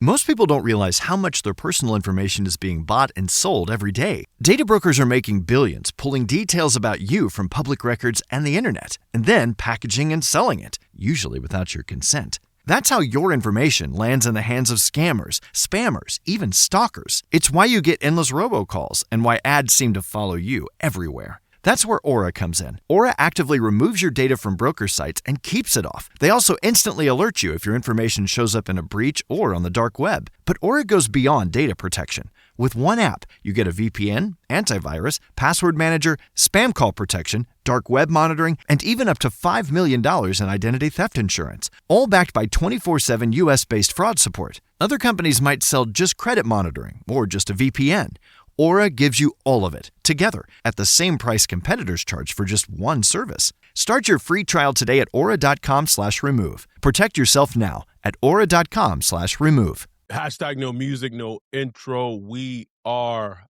Most people don't realize how much their personal information is being bought and sold every day. Data brokers are making billions, pulling details about you from public records and the internet, and then packaging and selling it, usually without your consent. That's how your information lands in the hands of scammers, spammers, even stalkers. It's why you get endless robocalls and why ads seem to follow you everywhere. That's where Aura comes in. Aura actively removes your data from broker sites and keeps it off. They also instantly alert you if your information shows up in a breach or on the dark web. But Aura goes beyond data protection. With one app, you get a VPN, antivirus, password manager, spam call protection, dark web monitoring, and even up to $5 million in identity theft insurance. All backed by 24/7 US-based fraud support. Other companies might sell just credit monitoring or just a VPN. Aura gives you all of it, together, at the same price competitors charge for just one service. Start your free trial today at aura.com/remove. Protect yourself now at aura.com/remove. Hashtag no music, no intro. We are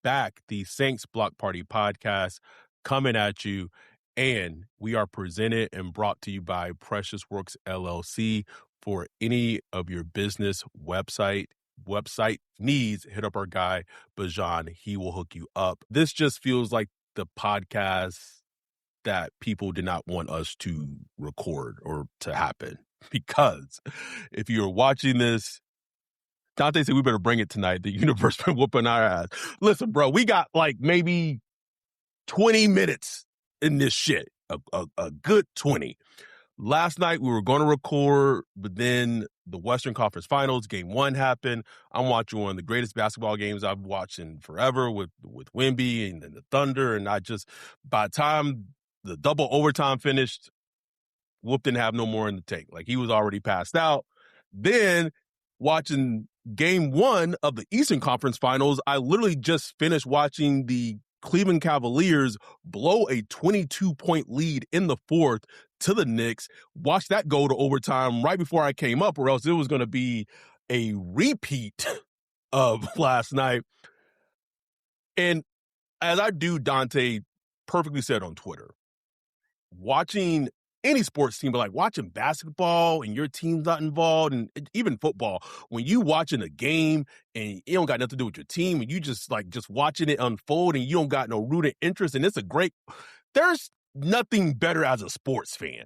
back. The Saints Block Party podcast coming at you. And we are presented and brought to you by Precious Works LLC. For any of your business website needs, hit up our guy Bajan. He will hook you up. This just feels like the podcast that people did not want us to record or to happen, because if you're watching this, Dante said we better bring it tonight. The universe been whooping our ass. Listen, bro, we got like maybe 20 minutes in this shit, a good 20. Last night we were going to record, but then the Western Conference Finals, Game 1 happened. I'm watching one of the greatest basketball games I've watched in forever with Wemby and the Thunder, and by the time the double overtime finished, Whoop didn't have no more in the tank. Like, he was already passed out. Then watching Game 1 of the Eastern Conference Finals, I literally just finished watching the Cleveland Cavaliers blow a 22-point lead in the fourth to the Knicks. Watched that go to overtime right before I came up, or else it was going to be a repeat of last night. And as I do, Dante perfectly said on Twitter, watching any sports team, but like watching basketball and your team's not involved, and even football, when you watching a game and it don't got nothing to do with your team, and you just watching it unfold, and you don't got no rooted interest, and there's nothing better as a sports fan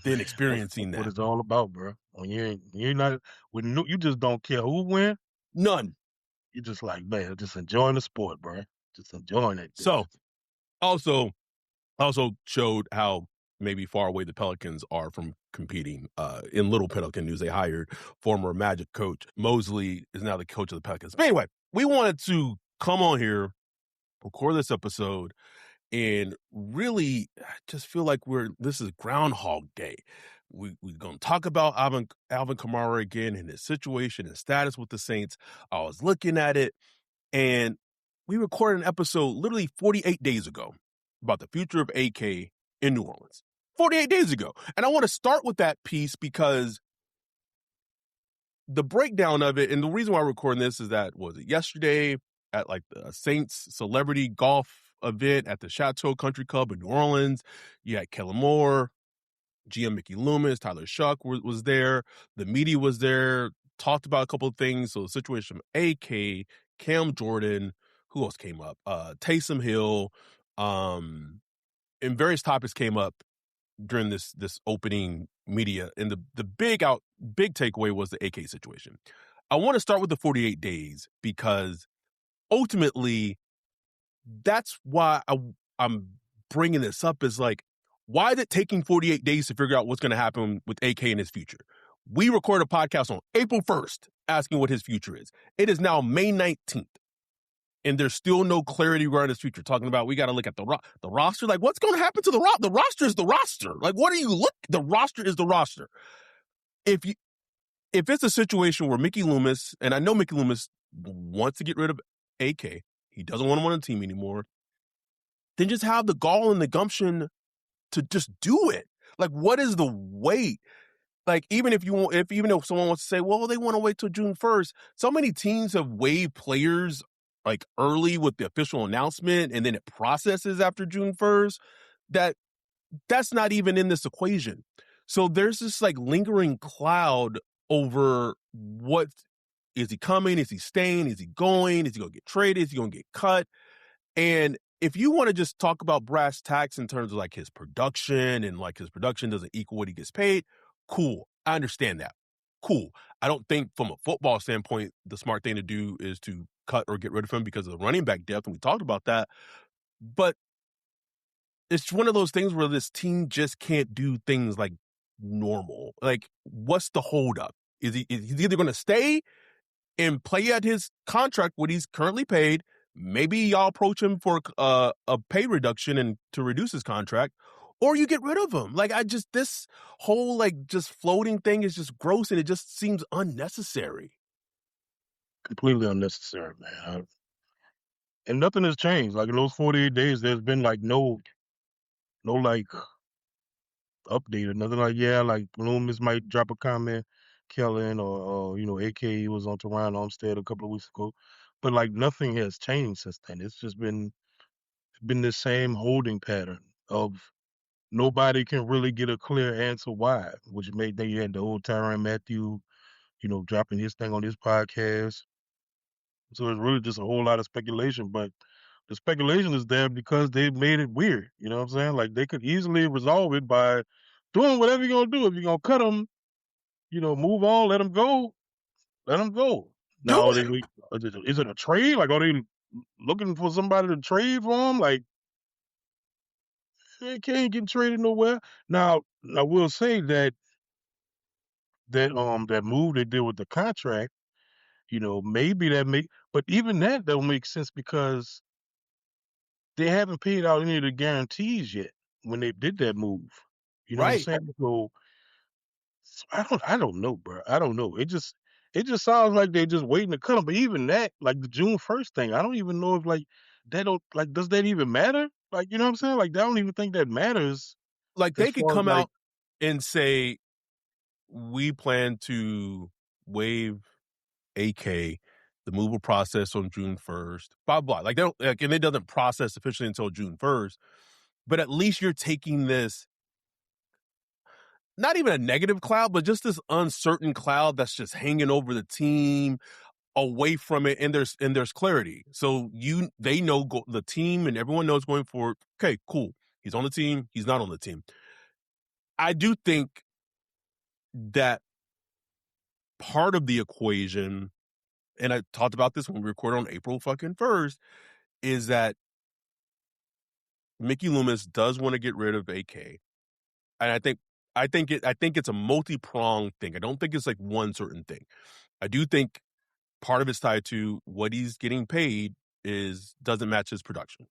than experiencing that. What it's all about, bro. When you just don't care who win. None. You just like, man, just enjoying the sport, bro. Just enjoying it. So, also showed how maybe far away the Pelicans are from competing. In Little Pelican news, they hired former Magic coach Mosley is now the coach of the Pelicans. But anyway, we wanted to come on here, record this episode, and really just feel like this is Groundhog Day. We're going to talk about Alvin Kamara again and his situation and status with the Saints. I was looking at it, and we recorded an episode literally 48 days ago about the future of AK in New Orleans. 48 days ago. And I want to start with that piece because the breakdown of it, and the reason why we're recording this is that, was it yesterday at like the Saints celebrity golf event at the Chateau Country Club in New Orleans. You had Kellen Moore, GM Mickey Loomis, Tyler Shuck was there. The media was there, talked about a couple of things. So the situation from AK, Cam Jordan, who else came up? Taysom Hill, and various topics came up during this opening media. And the big takeaway was the AK situation. I want to start with the 48 days because ultimately that's why I'm bringing this up, is like, why is it taking 48 days to figure out what's going to happen with AK in his future? We recorded a podcast on April 1st asking what his future is. It is now May 19th. And there's still no clarity regarding his future. Talking about, we got to look at the roster. Like, what's going to happen to the roster? The roster is the roster. Like, what are you look? The roster is the roster. If it's a situation where Mickey Loomis, and I know Mickey Loomis wants to get rid of AK, he doesn't want him on the team anymore, then just have the gall and the gumption to just do it. Like, what is the wait? Like, even if someone wants to say, well, they want to wait till June 1st, so many teams have waived players like early with the official announcement, and then it processes after June 1st, that's not even in this equation. So there's this like lingering cloud over what Is he coming? Is he staying? Is he going? Is he going to get traded? Is he going to get cut? And if you want to just talk about brass tacks in terms of like his production and like his production doesn't equal what he gets paid, cool. I understand that. Cool. I don't think from a football standpoint, the smart thing to do is to cut or get rid of him because of the running back depth. And we talked about that. But it's one of those things where this team just can't do things like normal. Like, what's the holdup? Is he either going to stay and play at his contract, what he's currently paid? Maybe y'all approach him for a pay reduction and to reduce his contract, or you get rid of him. Like, this whole like just floating thing is just gross, and it just seems unnecessary. Completely unnecessary, man. And nothing has changed. Like in those 48 days, there's been like no like update or nothing. Like, yeah, like Loomis might drop a comment, Kellen or AK was on Toronto Armstead a couple of weeks ago, but like nothing has changed since then. It's just been the same holding pattern of nobody can really get a clear answer why, which made then you had the old Tyrann Matthew, dropping his thing on his podcast. So it's really just a whole lot of speculation, but the speculation is there because they made it weird. You know what I'm saying? Like they could easily resolve it by doing whatever you're gonna do. If you're gonna cut them, move on, let them go, let them go. Do Now, it. is it a trade? Like, are they looking for somebody to trade for them? Like, they can't get traded nowhere. Now, I will say that that move they did with the contract, maybe but even that don't make sense because they haven't paid out any of the guarantees yet when they did that move. You know what I'm Right. saying? So I don't know, bro. I don't know. It just sounds like they're just waiting to cut them. But even that, like the June 1st thing, I don't even know if like that don't like does that even matter? Like, you know what I'm saying? Like, I don't even think that matters Like, as they could far as come like out and say, we plan to waive AK, the move will process on June 1st, blah, blah. Like, they don't, like, and it doesn't process officially until June 1st. But at least you're taking this, not even a negative cloud, but just this uncertain cloud that's just hanging over the team away from it. And there's clarity. So they know the team and everyone knows going forward. Okay, cool. He's on the team. He's not on the team. I do think that part of the equation, and I talked about this when we recorded on April fucking 1st, is that Mickey Loomis does want to get rid of AK. And I think it's a multi-pronged thing. I don't think it's like one certain thing. I do think part of it's tied to what he's getting paid doesn't match his production.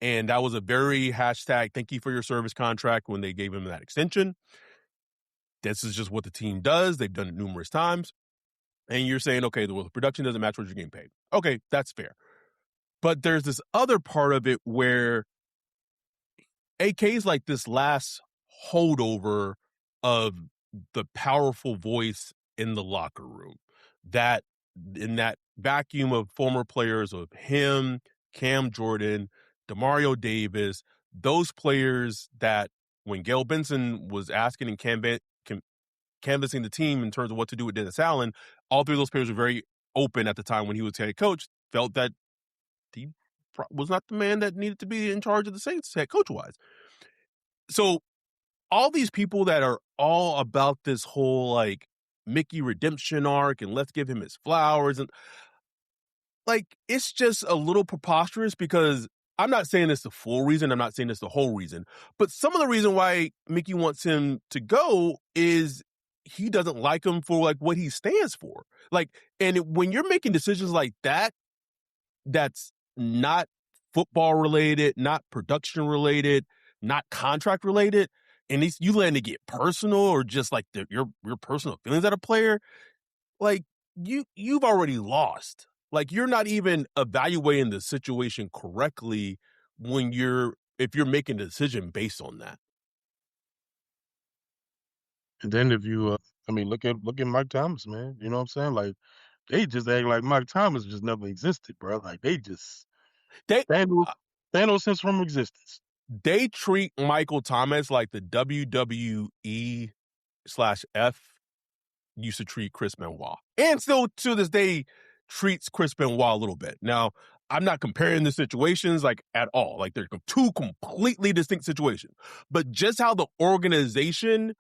And that was a very hashtag thank you for your service contract when they gave him that extension. This is just what the team does. They've done it numerous times. And you're saying, okay, well, the production doesn't match what you're getting paid. Okay, that's fair. But there's this other part of it where AK's like this last holdover of the powerful voice in the locker room. That in that vacuum of former players of him, Cam Jordan, Demario Davis, those players that when Gail Benson was asking and canvassing the team in terms of what to do with Dennis Allen, all three of those players were very open at the time when he was head coach, felt that he was not the man that needed to be in charge of the Saints head coach-wise. So all these people that are all about this whole like Mickey redemption arc and let's give him his flowers, and like it's just a little preposterous because I'm not saying it's the full reason, I'm not saying it's the whole reason, but some of the reason why Mickey wants him to go is he doesn't like him for like what he stands for. Like, and when you're making decisions like that, that's not football related, not production related, not contract related, and you letting it get personal or just like your personal feelings at a player, like you've already lost. Like you're not even evaluating the situation correctly if you're making a decision based on that. And then if you look at Mike Thomas, man. You know what I'm saying? Like they just act like Mike Thomas just never existed, bro. Like they just Thanos since from existence. They treat Michael Thomas like the WWE/F used to treat Chris Benoit, and still to this day treats Chris Benoit a little bit. Now, I'm not comparing the situations like at all. Like they're two completely distinct situations. But just how the organization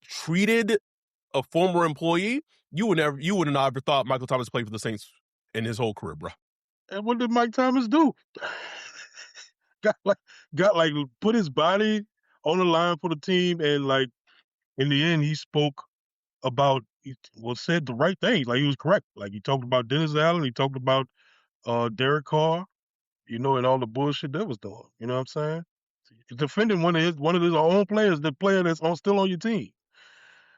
treated a former employee, you would have ever thought Michael Thomas played for the Saints in his whole career, bro. And what did Mike Thomas do? got like put his body on the line for the team, and like in the end, he spoke about said the right things. Like he was correct. Like he talked about Dennis Allen, he talked about Derek Carr, and all the bullshit that was doing. You know what I'm saying? Defending one of his own players, the player that's still on your team.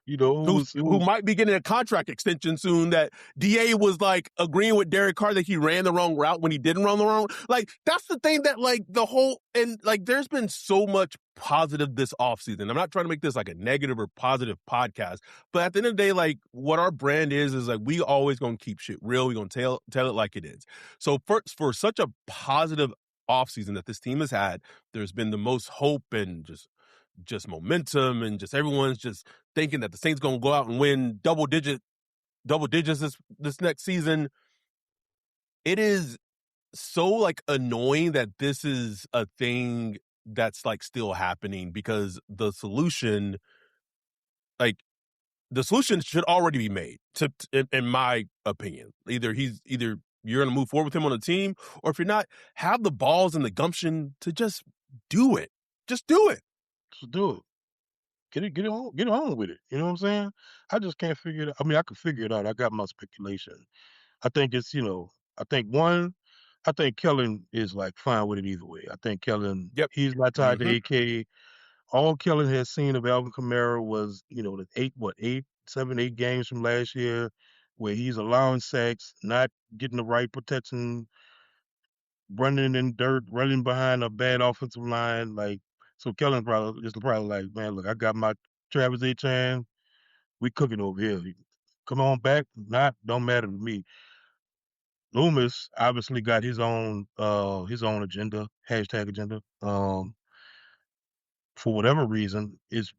Who might be getting a contract extension soon, that DA was like agreeing with Derek Carr that he ran the wrong route when he didn't run the wrong. Like, that's the thing that like the whole, and like there's been so much positive this offseason. I'm not trying to make this like a negative or positive podcast, but at the end of the day, like what our brand is like we always gonna keep shit real. We're gonna tell it like it is. So for such a positive offseason that this team has had, there's been the most hope and just momentum, and just everyone's just thinking that the Saints gonna go out and win double digits this next season. It is so like annoying that this is a thing that's like still happening, because the solution should already be made, in my opinion. Either you're gonna move forward with him on the team, or if you're not, have the balls and the gumption to just do it. Just do it. Just do it. Get on with it. You know what I'm saying? I just can't figure it out. I mean, I can figure it out. I got my speculation. I think it's, I think Kellen is like fine with it either way. I think Kellen, Yep. he's not tied Mm-hmm. to AK. All Kellen has seen of Alvin Kamara was, the 8 games from last year where he's allowing sacks, not getting the right protection, running in dirt, running behind a bad offensive line. Like, so Kellen probably like, man, look, I got my Travis Etienne. We cooking over here. Come on back. Don't matter to me. Loomis obviously got his own agenda, hashtag agenda. For whatever reason, is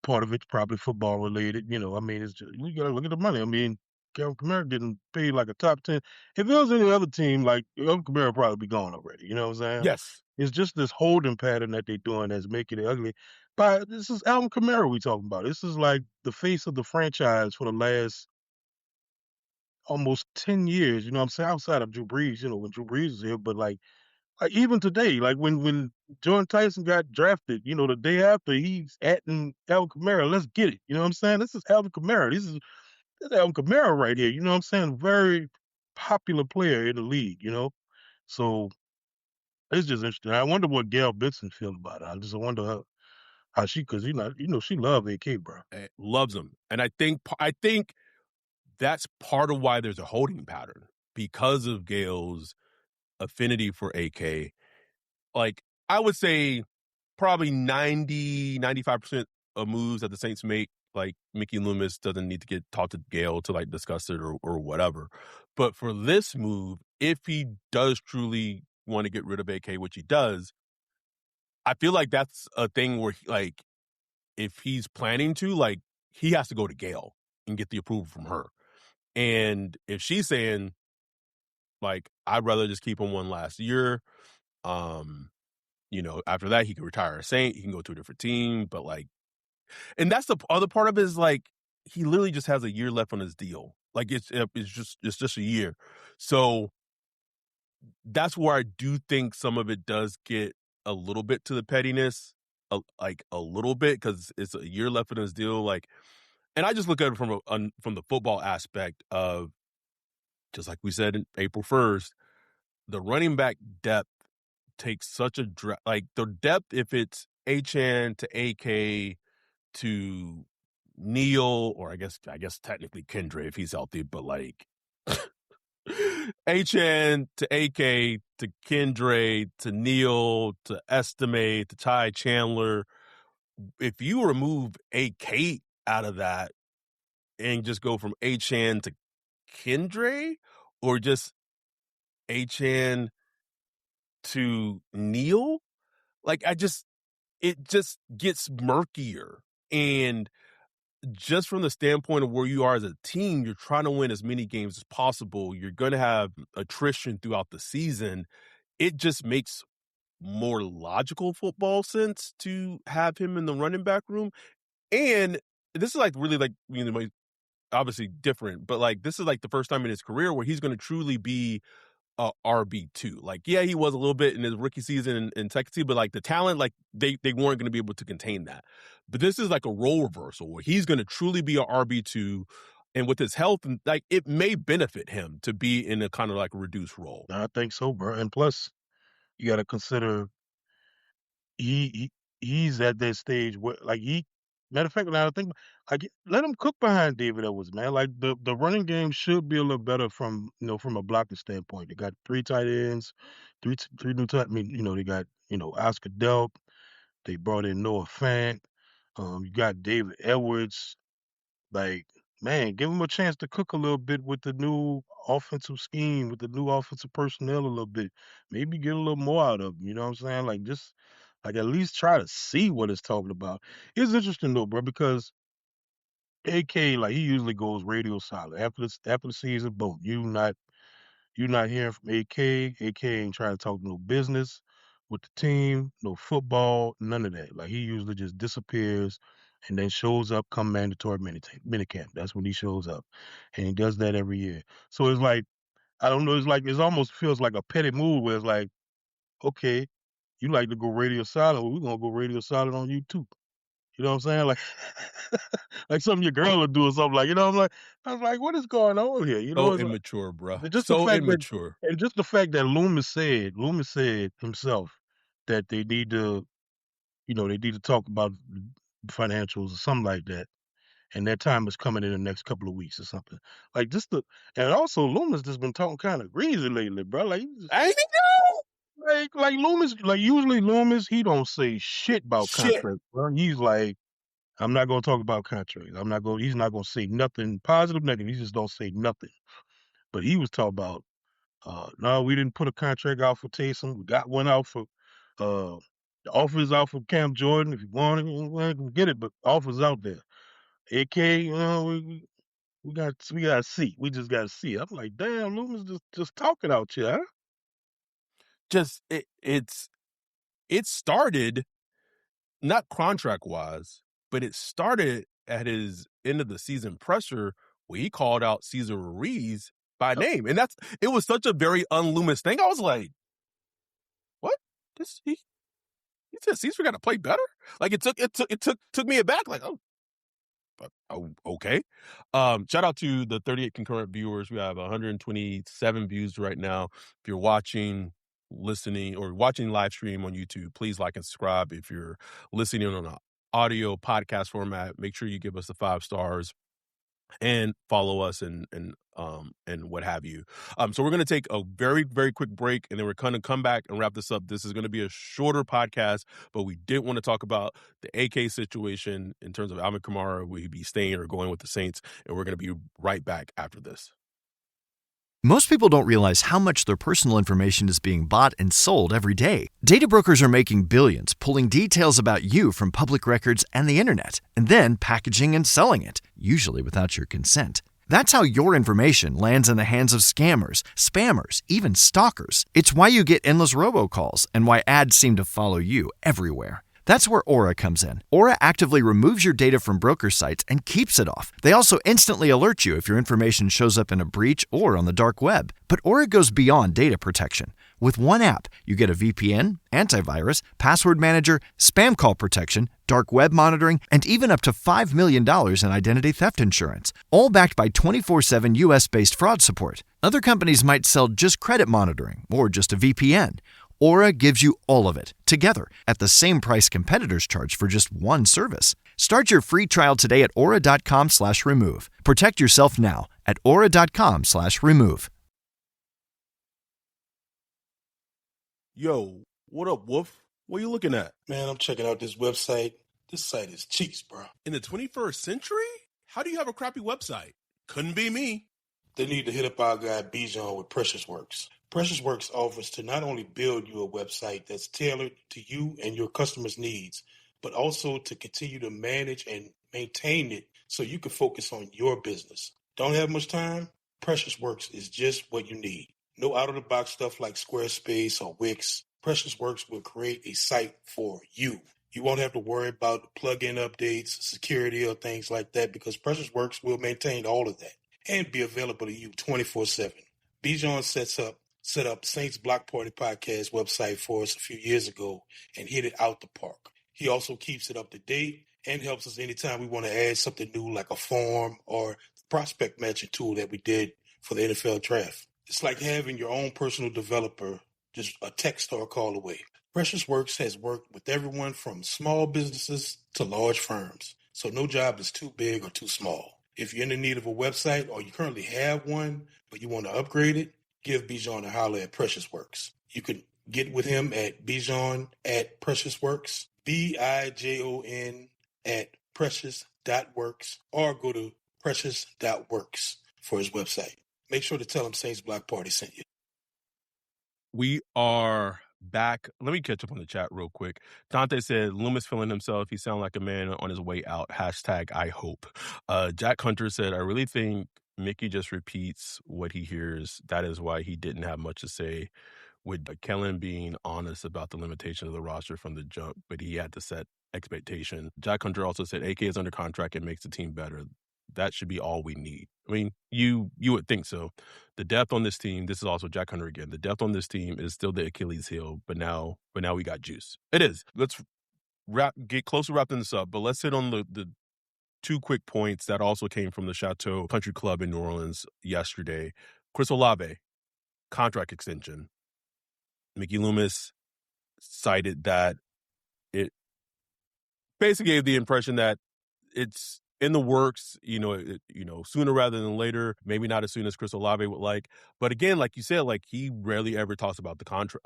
part of it's probably football related. I mean, it's just, you gotta look at the money. I mean, Alvin Kamara getting paid like a top 10. If it was any other team, like Alvin Kamara would probably be gone already. You know what I'm saying? Yes. It's just this holding pattern that they're doing that's making it ugly. But this is Alvin Kamara we talking about. This is like the face of the franchise for the last almost 10 years. You know what I'm saying? Outside of Drew Brees, when Drew Brees was here, but like even today, like when Jordan Tyson got drafted, the day after, he's atting Alvin Kamara. Let's get it. You know what I'm saying? This is Alvin Kamara. This is Alvin Kamara right here. You know what I'm saying? Very popular player in the league. So it's just interesting. I wonder what Gail Benson feel about it. I wonder how she, because she love AK, bro. Loves him, and I think that's part of why there's a holding pattern, because of Gail's affinity for AK. Like, I would say probably 95% of moves that the Saints make, like Mickey Loomis doesn't need to get talked to Gail to like discuss it or whatever. But for this move, if he does truly want to get rid of AK, which he does, I feel like that's a thing where like if he's planning to, like, he has to go to Gail and get the approval from her. And if she's saying, like, I'd rather just keep him one last year, after that, he can retire a Saint, he can go to a different team. But like, and that's the other part of it, is like, he literally just has a year left on his deal. Like, it's just a year. So that's where I do think some of it does get a little bit to the pettiness, like a little bit, because it's a year left on his deal. Like, and I just look at it from the football aspect of, just like we said in April 1st, the running back depth takes such a like the depth, if it's Achan to AK to Neal, or I guess technically Kendre if he's healthy, but like Achan to AK to Kendre to Neal to Estime to Ty Chandler. If you remove AK out of that and just go from Achan to Kendre, or just Achan to Neal, like it just gets murkier. And just from the standpoint of where you are as a team, you're trying to win as many games as possible. You're going to have attrition throughout the season. It just makes more logical football sense to have him in the running back room. And this is like really like, obviously different, but like this is like the first time in his career where he's going to truly be a RB2. Like, yeah, he was a little bit in his rookie season in Texas, but like the talent, like they weren't going to be able to contain that. But this is like a role reversal where he's going to truly be a RB2, and with his health, and like it may benefit him to be in a kind of like reduced role. I think so, bro. And plus, you got to consider he he's at that stage where like matter of fact, now I think like let him cook behind David Edwards, man. Like the running game should be a little better from from a blocking standpoint. They got three tight ends, three new tight. I mean, they got Oscar Delp. They brought in Noah Fant. You got David Edwards. Like, man, give him a chance to cook a little bit with the new offensive scheme, with the new offensive personnel a little bit. Maybe get a little more out of him. You know what I'm saying? Like, just like at least try to see what it's talking about. It's interesting though, bro, because AK like he usually goes radio silent after the season. Boom, you not hearing from AK. AK ain't trying to talk no business with the team, no football, none of that. Like he usually just disappears and then shows up come mandatory minicamp. That's when he shows up. And he does that every year. So it's like, I don't know, it's like it almost feels like a petty move where it's like, okay, you like to go radio silent, well, we're gonna go radio silent on you too. You know what I'm saying? Like like something your girl would do or something like, I was like, what is going on here? So It's like immature, bruh. just the So fact that immature. and just the fact that Loomis said himself that they need to, they need to talk about financials or something like that, and that time is coming in the next couple of weeks or something. Like just and also Loomis just been talking kind of greasy lately, bro. Like he just, I know. like Loomis, like usually Loomis, he don't say shit about Shit. contracts, bro. He's like, I'm not gonna talk about contracts. He's not gonna say nothing positive, negative. He just don't say nothing. But he was talking about no, we didn't put a contract out for Taysom. We got one out for the offer's out for Cam Jordan. If you want it, we can get it, but offers out there. AK, we got to see. We just got to see. I'm like, damn, Loomis just talking out here, huh? Just it started not contract wise, but it started at his end of the season presser where he called out Cesar Ruiz by Yep. name. And it was such a very un-Loomis thing. I was like, what? He said Cesar got to play better? Like it took me aback, like, okay. Shout out to the 38 concurrent viewers. We have 127 views right now. If you're watching, listening, or watching live stream on YouTube, please like and subscribe. If you're listening on an audio podcast format, make sure you give us the 5 stars and follow us and what have you. So we're going to take a very, very quick break, and then we're going to come back and wrap this up. This is going to be a shorter podcast, but we did want to talk about the AK situation in terms of Alvin Kamara. Will he be staying or going with the Saints? And we're going to be right back after this. Most people don't realize how much their personal information is being bought and sold every day. Data brokers are making billions, pulling details about you from public records and the internet, and then packaging and selling it, usually without your consent. That's how your information lands in the hands of scammers, spammers, even stalkers. It's why you get endless robocalls and why ads seem to follow you everywhere. That's where Aura comes in. Aura actively removes your data from broker sites and keeps it off. They also instantly alert you if your information shows up in a breach or on the dark web. But Aura goes beyond data protection. With one app, you get a VPN, antivirus, password manager, spam call protection, dark web monitoring, and even up to $5 million in identity theft insurance, all backed by 24/7 US-based fraud support. Other companies might sell just credit monitoring or just a VPN. Aura gives you all of it, together, at the same price competitors charge for just one service. Start your free trial today at aura.com/remove. Protect yourself now at aura.com/remove. Yo, what up, Wolf? What are you looking at? Man, I'm checking out this website. This site is cheats, bro. In the 21st century? How do you have a crappy website? Couldn't be me. They need to hit up our guy Bijan with Precious Works. Precious Works offers to not only build you a website that's tailored to you and your customers' needs, but also to continue to manage and maintain it so you can focus on your business. Don't have much time? Precious Works is just what you need. No out-of-the-box stuff like Squarespace or Wix. Precious Works will create a site for you. You won't have to worry about plug-in updates, security, or things like that because Precious Works will maintain all of that and be available to you 24/7. Bijan set up Saints Block Party Podcast website for us a few years ago and hit it out the park. He also keeps it up to date and helps us anytime we want to add something new like a form or the prospect matching tool that we did for the NFL draft. It's like having your own personal developer just a text or a call away. Precious Works has worked with everyone from small businesses to large firms, so no job is too big or too small. If you're in the need of a website or you currently have one, but you want to upgrade it, give Bijan a holler at Precious Works. You can get with him at Bijan at Precious Works, BIJON at precious.works, or go to precious.works for his website. Make sure to tell him Saints Block Party sent you. We are back. Let me catch up on the chat real quick. Dante said, Loomis feeling himself. He sound like a man on his way out. Hashtag I hope. Jack Hunter said, I really think Mickey just repeats what he hears. That is why he didn't have much to say with Kellen being honest about the limitation of the roster from the jump, but he had to set expectation. Jack Hunter also said AK is under contract and makes the team better. That should be all we need. I mean, you would think so. The depth on this team, this is also Jack Hunter again. The depth on this team is still the Achilles heel, but now we got juice. It is. Let's get close to wrapping this up, but let's hit on the two quick points that also came from the Chateau Country Club in New Orleans yesterday. Chris Olave, contract extension. Mickey Loomis cited that it basically gave the impression that it's in the works, sooner rather than later, maybe not as soon as Chris Olave would like. But again, like you said, like he rarely ever talks about the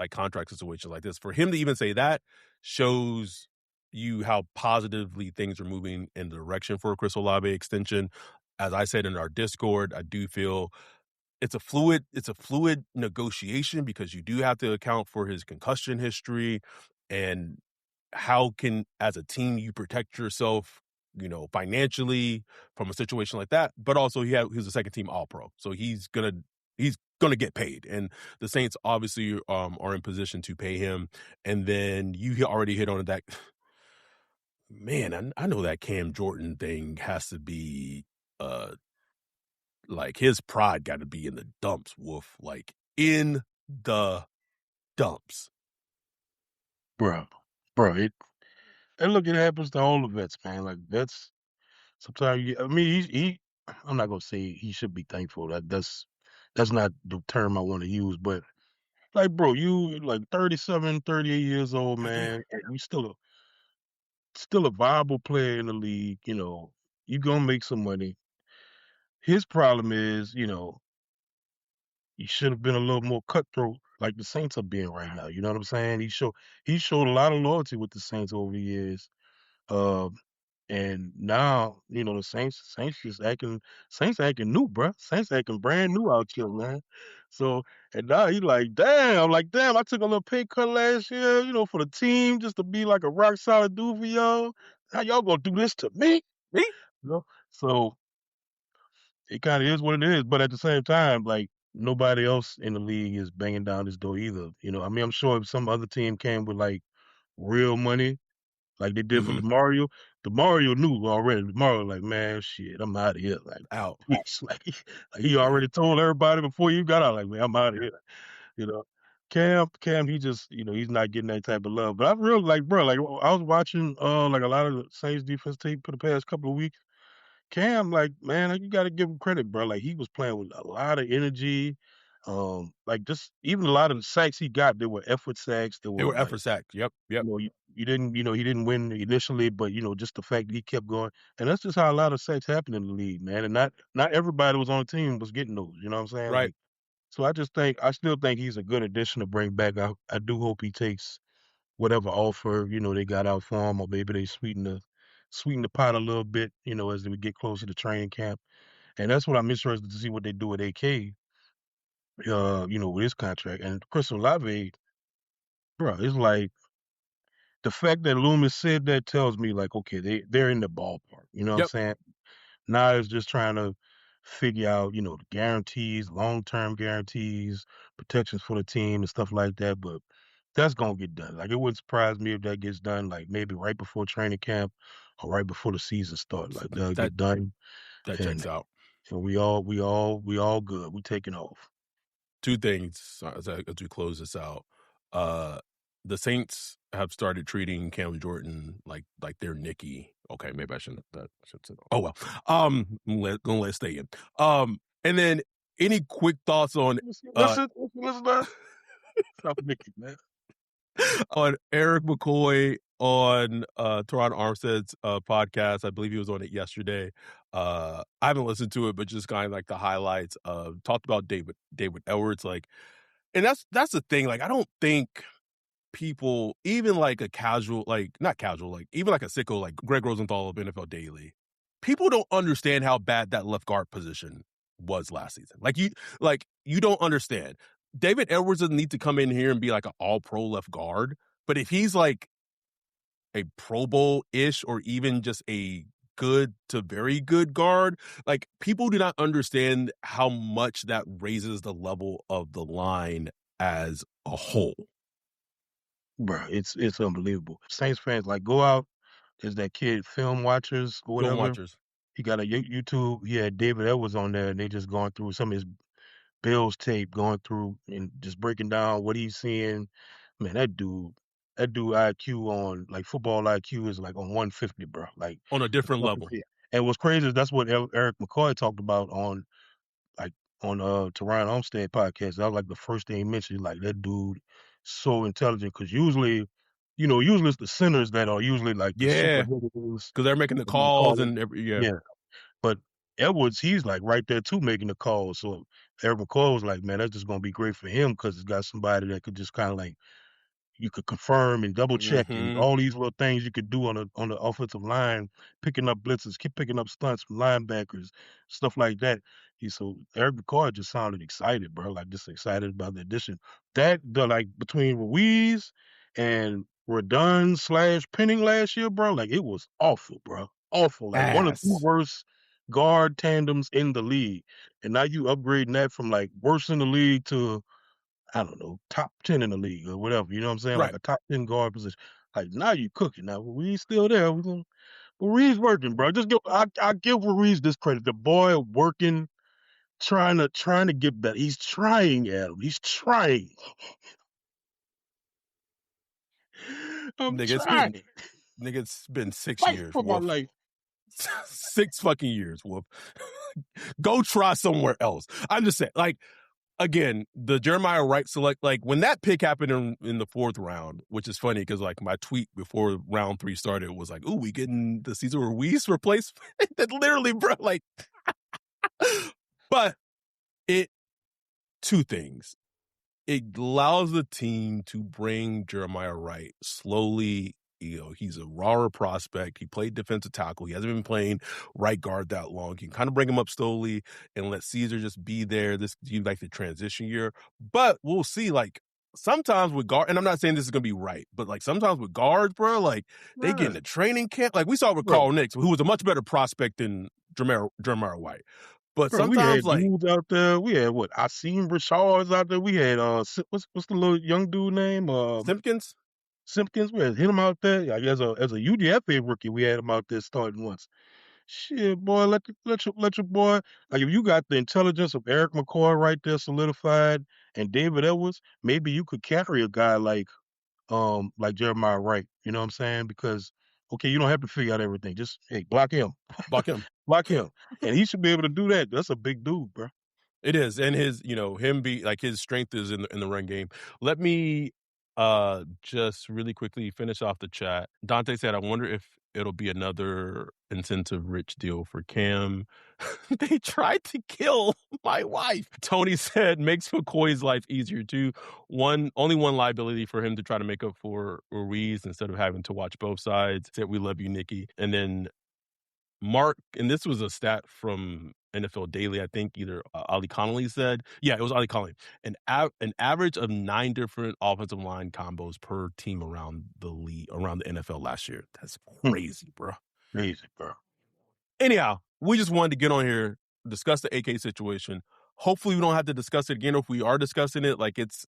contract situations like this. For him to even say that shows you how positively things are moving in the direction for a Chris Olave extension. As I said in our Discord, I do feel it's a fluid negotiation because you do have to account for his concussion history and how can, as a team, you protect yourself, financially from a situation like that. But also he's a second team All-Pro. So he's gonna get paid. And the Saints obviously are in position to pay him. And then you already hit on that. Man, I know that Cam Jordan thing has to be like his pride got to be in the dumps, Wolf. Like in the dumps. Bro, and look, it happens to all the vets, man. Like vets, sometimes I'm not gonna say he should be thankful. That's not the term I want to use, but like, bro, you like 37, 38 years old, man, and you still a viable player in the league. You gonna make some money. His problem is, he should have been a little more cutthroat, like the Saints are being right now. You know what I'm saying? He showed a lot of loyalty with the Saints over the years. Uh, And now, the Saints acting new, bruh. Saints acting brand new out here, man. So, and now he like, damn, I took a little pay cut last year, for the team just to be like a rock solid dude for y'all. Now y'all gonna do this to me? Me? So it kind of is what it is. But at the same time, like nobody else in the league is banging down this door either. I'm sure if some other team came with like real money, like they did for DeMario knew already. DeMario like, man, shit, I'm out of here. Like, Out. like he already told everybody before you got out, like, man, I'm out of here. You know, Cam, he just, he's not getting that type of love. But I really like, bro, like I was watching like a lot of the Saints defense tape for the past couple of weeks. Cam, like, man, like, you got to give him credit, bro. Like he was playing with a lot of energy. Like just even a lot of the sacks he got, they were effort sacks. They They were were like, effort sacks. Yep. you didn't, he didn't win initially, but just the fact that he kept going, and that's just how a lot of sacks happen in the league, man. And not everybody was on the team was getting those. You know what I'm saying? Right. Like, so I still think he's a good addition to bring back. I do hope he takes whatever offer they got out for him, or maybe they sweeten the pot a little bit, as we get closer to training camp. And that's what I'm interested to see what they do with AK, with his contract and Chris Olave, bro. It's like, the fact that Loomis said that tells me like, okay, they're in the ballpark. You know what I'm Yep. saying? Now it's just trying to figure out, the guarantees, long-term guarantees, protections for the team and stuff like that. But that's gonna get done. Like, it wouldn't surprise me if that gets done, like maybe right before training camp or right before the season starts. Like, they'll That get done, that and checks out. we all good. We taking off. Two things as we close this out. The Saints have started treating Cam Jordan like they're Nicky. Okay, maybe I shouldn't. Say that. Oh well. Gonna let it stay in. And then any quick thoughts on Listen, stop Nicky, man. on Eric McCoy on Teron Armstead's podcast? I believe he was on it yesterday. I haven't listened to it, but just kind of like the highlights. Talked about David Edwards, and that's the thing. Like, I don't think people, even like a casual, like not casual, like even like a sicko like Greg Rosenthal of NFL Daily, people don't understand how bad that left guard position was last season. Like you don't understand. David Edwards doesn't need to come in here and be like an all-pro left guard, but if he's like a Pro Bowl-ish or even just a good to very good guard, like, people do not understand how much that raises the level of the line as a whole. Bro, it's unbelievable. Saints fans, like, go out. There's that kid, Film Watchers or Film whatever. watchers. He got a YouTube. He had David Edwards on there, and they just going through some of his Bills tape, going through and just breaking down what he's seeing. Man, that dude IQ on, like, football IQ is like on 150, bro. Like, On a different level. and what's crazy is that's what Eric McCoy talked about on Teron Armstead podcast. That was like the first thing he mentioned. Like, that dude so intelligent, because usually it's the centers that are usually like the super Yeah, hitters. because they're making the And they call calls it. and yeah. Yeah. But Edwards, he's like right there too, making the calls. So Eric McCoy was like, man, that's just gonna be great for him, because it's got somebody that could just kind of like, you could confirm and double check and Mhm. all these little things you could do on the offensive line, picking up blitzes, keep picking up stunts from linebackers, stuff like that. So Eric McCoy just sounded excited, bro. Like, just excited about the addition. Like, between Ruiz and Radon / Penning last year, bro, like, it was awful, bro. Awful. Like, one of the Ass. worst guard tandems in the league. And now you upgrading that from like worst in the league to, I don't know, top 10 in the league or whatever. You know what I'm saying? Right. Like a top 10 guard position. Like, now you cooking. Now Ruiz still there. Ruiz working, bro. I give Ruiz this credit. The boy working, trying to get better. He's trying, Adam. He's trying. I'm trying. It's been 6 Fight years, for my Wolf. life. 6 fucking years, Wolf. Go try somewhere else. I'm just saying, like, again, the Jeremiah Wright select, like, when that pick happened in the 4th round, which is funny because, like, my tweet before round 3 started was like, ooh, we getting the Cesar Ruiz replacement? That literally, bro, like, but two things. It allows the team to bring Jeremiah Wright slowly. He's a rawer prospect. He played defensive tackle. He hasn't been playing right guard that long. You can kind of bring him up slowly and let Caesar just be there. This you like the transition year, but we'll see. Like, sometimes with guard, and I'm not saying this is gonna be right, but like sometimes with guards, bro, like they get in the training camp. Like we saw with Carl Nix, who was a much better prospect than Jeremiah White. But Bro, we had sometimes, like, dudes out there. We had what? I seen Richards out there. We had what's the little young dude name? Simpkins. Simpkins. We had him out there. Like, as a UDFA rookie, we had him out there starting once. Shit, boy, let your boy. Like, if you got the intelligence of Eric McCoy right there solidified and David Edwards, maybe you could carry a guy like Jeremiah Wright. You know what I'm saying? Because, okay, you don't have to figure out everything. Just, hey, block him. Block him. Block him. And he should be able to do that. That's a big dude, bro. It is, and his, him be like, his strength is in the run game. Let me just really quickly finish off the chat. Dante said, "I wonder if it'll be another incentive-rich deal for Cam." They tried to kill my wife. Tony said, "Makes McCoy's life easier too. Only one liability for him to try to make up for Ruiz instead of having to watch both sides." Said, "We love you, Nikki." And then Mark, and this was a stat from NFL Daily, I think either Ali Connolly said. Yeah, it was Ali Connolly. An average of 9 different offensive line combos per team around the NFL last year. That's crazy, bro. Crazy, bro. Anyhow, we just wanted to get on here, discuss the AK situation. Hopefully we don't have to discuss it again. If we are discussing it, like it's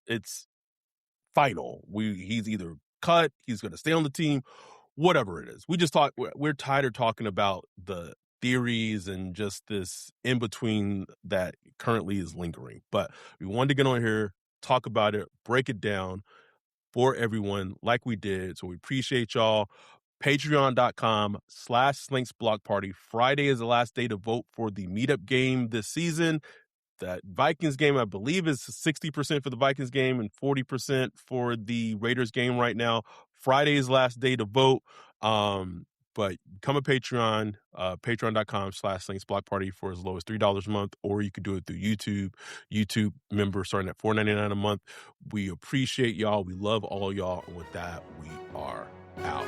final. He's either cut, he's going to stay on the team, whatever it is. We're tired of talking about the theories and just this in between that currently is lingering. But we wanted to get on here, talk about it, break it down for everyone like we did. So we appreciate y'all. Patreon.com/SlinksBlockParty. Friday is the last day to vote for the meetup game this season. That Vikings game, I believe, is 60% for the Vikings game and 40% for the Raiders game right now. Friday is last day to vote. But become a Patreon, patreon.com/SlinksBlockParty for as low as $3 a month, or you could do it through YouTube. YouTube member starting at $4.99 a month. We appreciate y'all. We love all y'all. And with that, we are out.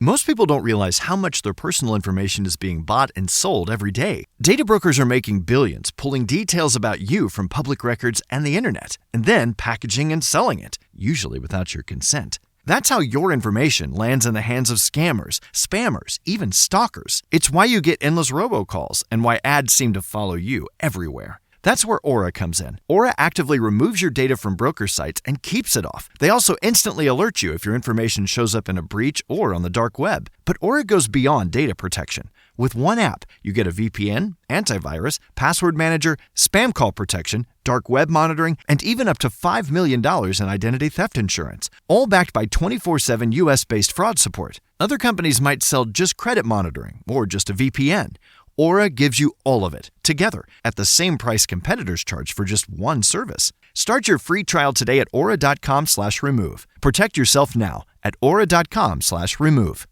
Most people don't realize how much their personal information is being bought and sold every day. Data brokers are making billions, pulling details about you from public records and the internet, and then packaging and selling it, usually without your consent. That's how your information lands in the hands of scammers, spammers, even stalkers. It's why you get endless robocalls and why ads seem to follow you everywhere. That's where Aura comes in. Aura actively removes your data from broker sites and keeps it off. They also instantly alert you if your information shows up in a breach or on the dark web. But Aura goes beyond data protection. With one app, you get a VPN, antivirus, password manager, spam call protection, dark web monitoring, and even up to $5 million in identity theft insurance, all backed by 24/7 US-based fraud support. Other companies might sell just credit monitoring or just a VPN. Aura gives you all of it, together, at the same price competitors charge for just one service. Start your free trial today at aura.com/remove. Protect yourself now at aura.com/remove.